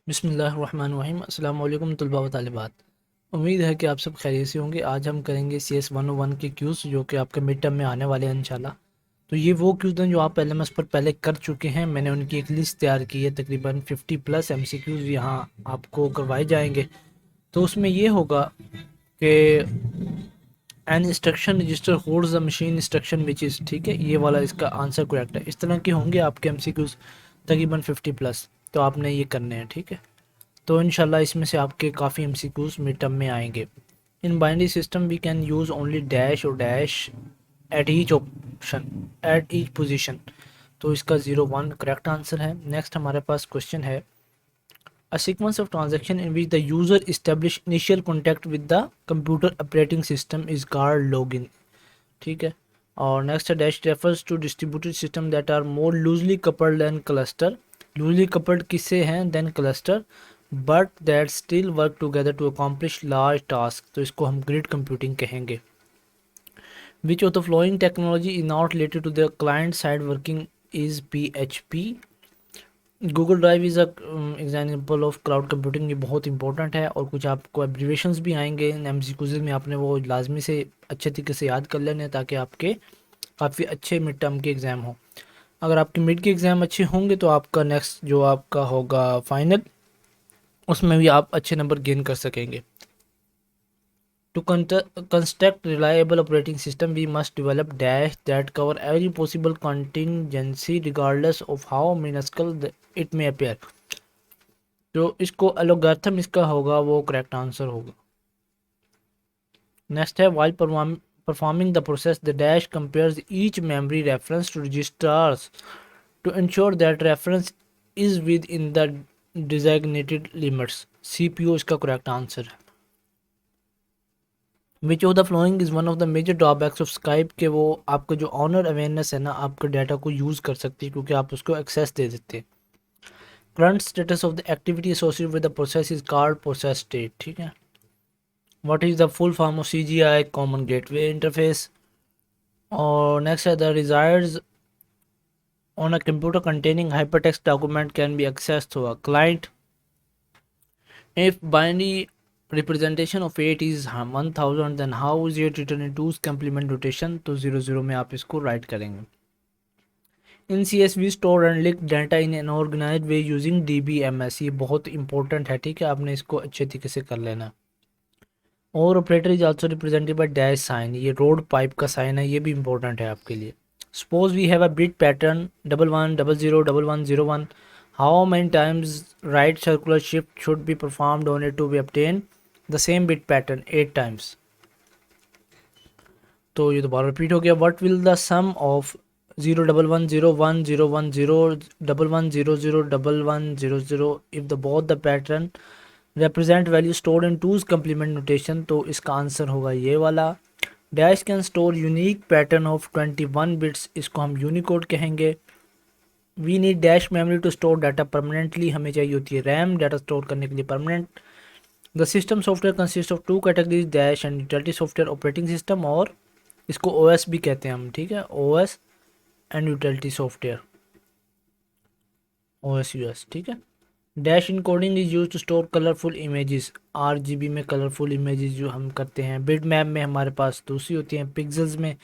बिस्मिल्लाहिर्रहमानिर्रहीम। अस्सलाम वालेकुम तलबा व तालिबात। उम्मीद है कि आप सब खैरियत से होंगे। आज हम करेंगे CS101 के क्यूज़ जो कि आपके मिड टर्म में आने वाले हैं इंशाल्लाह। तो ये वो क्यूज़ हैं जो आप LMS पर पहले कर चुके हैं। मैंने उनकी एक लिस्ट तैयार की है, तकरीबन 50 प्लस MCQs यहाँ आपको करवाए जाएंगे। तो उसमें ये होगा कि an instruction register holds the machine instruction which is, ठीक है, ये वाला इसका आंसर करेक्ट है। इस तरह के होंगे आपके MCQs तकरीबन 50 प्लस, तो आपने ये करने हैं, ठीक है। तो इंशाल्लाह इसमें से आपके काफ़ी MCQs मिड टर्म में आएंगे। In binary system we can use only dash और dash at each option at each position. तो इसका 01 करेक्ट आंसर है। नेक्स्ट हमारे पास क्वेश्चन है, a sequence of transaction in which the user establish initial contact with the computer operating system is called login, ठीक है। और नेक्स्ट है, dash refers to distributed system that are more loosely coupled than cluster. Loosely coupled किससे हैं? Than cluster, but that still work together to accomplish large task. तो इसको हम grid computing कहेंगे। Which of the following technology is not related to the client side working is PHP। Google drive is example of cloud computing. ये बहुत important है और कुछ आपको एब्रीवेशंस भी आएंगे इन MCQs में, आपने वो लाजमी से अच्छे तरीके से याद कर लेने ताकि आपके काफ़ी अच्छे मिड टर्म के एग्ज़ाम हो। अगर आपके मिड के एग्ज़ाम अच्छे होंगे तो आपका नेक्स्ट जो आपका होगा फाइनल, उसमें भी आप अच्छे नंबर गेन कर सकेंगे। To construct reliable operating system we must develop dash that cover every possible contingency regardless of how minuscule it may appear. तो इसको एलोगैथम इसका होगा वो करेक्ट आंसर होगा। नेक्स्ट है, while performing the process the dash compares each memory reference to registers to ensure that reference is within the designated limits। CPU इसका correct answer है। Which of the following is one of the major drawbacks of Skype, के वो आपका जो honour awareness है ना, आपके data को यूज़ कर सकती है क्योंकि आप उसको एक्सेस दे देते हैं। Current status of the activity associated with the process is called process state, ठीक है। What is the full form of CGI? Common gateway interface. और नेक्स्ट है, the resides on a computer containing hypertext document can be accessed through a client if binary representation of 8 is 1000, then how is it written in 2's complement notation? तो 00 में आप इसको write करेंगे। In CSV store and link data in an organised way using DBMS। ये बहुत important है, ठीक है, आपने इसको अच्छे तरीके से कर लेना। और operator is also represented by dash sign, ये रोड पाइप का साइन है, ये भी इंपॉर्टेंट है आपके लिए। Suppose we have a bit pattern 1100 1101 how many times right circular shift should be performed on it to be obtain the same bit pattern 8 times. तो ये दोबारा रिपीट हो गया। What will the sum of 01101011011001100 if the both the pattern represent value stored in 2's complement notation? तो इसका answer होगा ये वाला। Dash can store unique pattern of 21 bits, इसको हम यूनिकोड कहेंगे। We need dash memory to store data permanently, हमें चाहिए होती है रैम डाटा स्टोर करने के लिए permanent. The system software consist of 2 categories, dash and utility software operating system, और इसको OS भी कहते हैं हम, ठीक है, OS and utility software, OS US, ठीक है। Dash encoding is use to store colourful images, RGB में कलरफुल इमेजेस जो हम करते हैं। बिट मैप में हमारे पास दूसरी होती हैं, पिक्सल्स में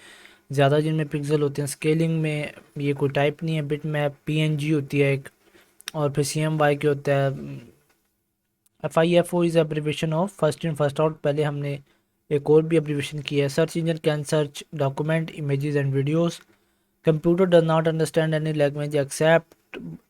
ज़्यादा जिनमें पिक्सल होते हैं। स्केलिंग में ये कोई टाइप नहीं है। बिट मैप PNG होती है एक, और फिर CMY के होता है। FIFO is abbreviation of first in first out, पहले हमने एक और भी एब्रीवेशन की है। Search engine can search document images and videos. Computer does not understand any language except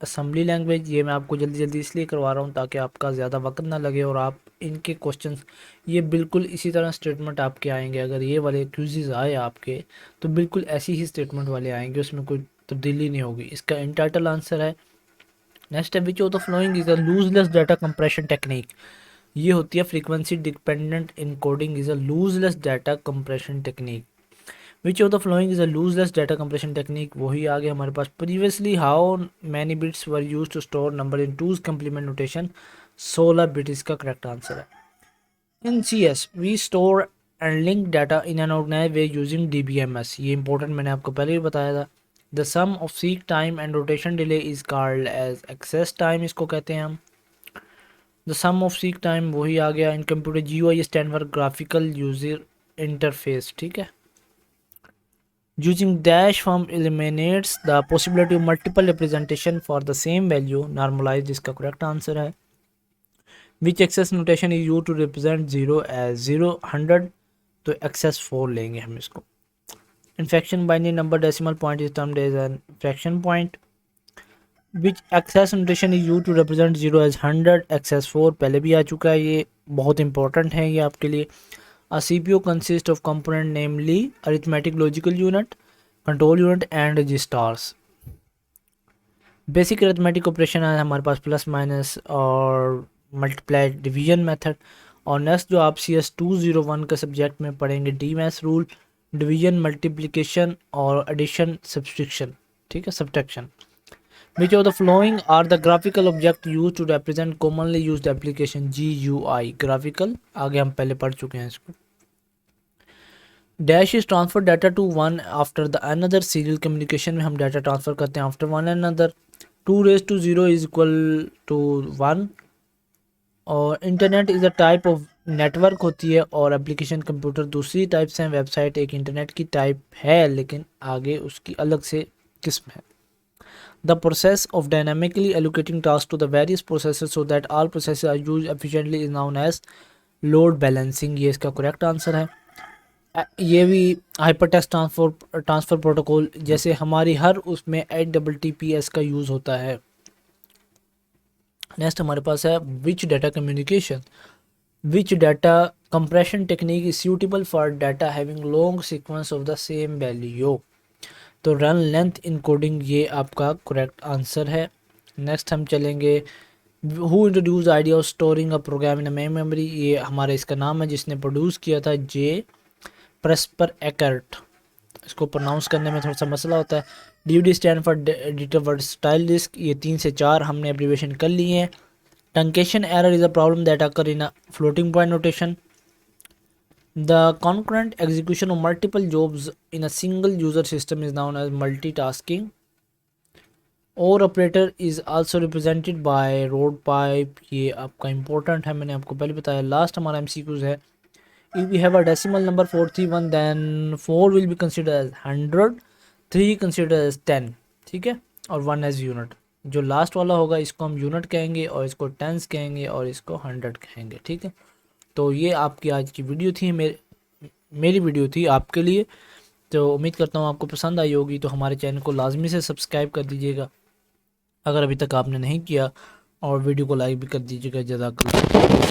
assembly language. ये मैं आपको जल्दी जल्दी इसलिए करवा रहा हूँ ताकि आपका ज़्यादा वक्त ना लगे और आप इनके क्वेश्चंस, ये बिल्कुल इसी तरह स्टेटमेंट आपके आएंगे। अगर ये वाले क्यूज़ आए आपके तो बिल्कुल ऐसी ही स्टेटमेंट वाले आएंगे, उसमें कोई तब्दीली नहीं होगी। इसका इनटाइटल आंसर है। नेक्स्ट है, which of the following is a lossless data compression technique. ये होती है frequency dependent encoding is a lossless data compression technique. Which of the following is a lossless data compression technique, वही आगे हमारे पास। Previously how many bits were use to store number in 2's complement notation? 16 bit इसका correct answer है। In CS we store and link data in an organised way using DBMS। ये important, मैंने आपको पहले भी बताया था। The sum of seek time and rotation delay is called as access time, इसको कहते हैं हम। The sum of seek time वही आ गया। In computer GUI stand for graphical user interface, ठीक है। Using dash form eliminates the possibility of multiple representation for the same value. Normalized इसका correct answer है। Which excess notation is used to represent 0 as 0 100, तो excess 4 लेंगे हम इसको। Infraction binary number decimal point is termed as an fraction point. Which excess notation is used to represent 0 as 100, excess 4 पहले भी आ चुका है, ये बहुत इंपॉर्टेंट है ये आपके लिए। A CPU consists of component namely arithmetic logical unit, control unit and registers. Basic arithmetic operation है हमारे पास प्लस माइनस और मल्टीप्लाई डिवीजन मेथड। और नेक्स्ट जो आप CS201 के सब्जेक्ट में पढ़ेंगे D maths rule, division, multiplication और एडिशन, सब्सट्रैक्शन, ठीक है, subtraction. Which of the following are the graphical object used to represent commonly used application? GUI graphical, आगे हम पहले पढ़ चुके हैं इसको। Dash is transfer data to one after the another, serial communication में हम डाटा ट्रांसफर करते हैं after one another. 2 raised to 0 is equal to 1। और internet is a type of network होती है और एप्लीकेशन कंप्यूटर दूसरी टाइप्स हैं। वेबसाइट एक इंटरनेट की टाइप है लेकिन आगे उसकी अलग से किस्म है। The process of dynamically allocating tasks to the various processes so that all processes are used efficiently is known as load balancing, ये इसका करेक्ट आंसर है। ये भी हाइपरटेक्स्ट ट्रांसफ़र प्रोटोकॉल जैसे हमारी हर उसमें HTTPS का यूज़ होता है। नेक्स्ट हमारे पास है which data communication. Which data compression technique is suitable for data having long sequence of the same value, तो रन लेंथ इनकोडिंग ये आपका करेक्ट आंसर है। नेक्स्ट हम चलेंगे who introduce idea of storing a program in a main memory, ये हमारा इसका नाम है जिसने प्रोड्यूस किया था जे प्रेस्पर एकर्ट। इसको प्रोनाउंस करने में थोड़ा सा मसला होता है। DVD stand for digital versatile disc, ये 3 से 4 हमने एब्रीविएशन कर लिए हैं। Truncation error is a problem that occur in a floating point notation. The concurrent execution of multiple jobs in a single user system is known as multitasking. और operator is also represented by road pipe, ये आपका important है, मैंने आपको पहले बताया। Last हमारा MCQs है। If we have a decimal number 431 then 4 will be considered as 100, 3 considered as 10, ठीक है, और 1 as unit। जो लास्ट वाला होगा इसको हम यूनिट कहेंगे और इसको टेंस कहेंगे और इसको 100 कहेंगे, ठीक है। तो ये आपकी आज की वीडियो थी, मेरी वीडियो थी आपके लिए। तो उम्मीद करता हूँ आपको पसंद आई होगी। तो हमारे चैनल को लाजमी से सब्सक्राइब कर दीजिएगा अगर अभी तक आपने नहीं किया, और वीडियो को लाइक भी कर दीजिएगा। जज़ाकल्लाह।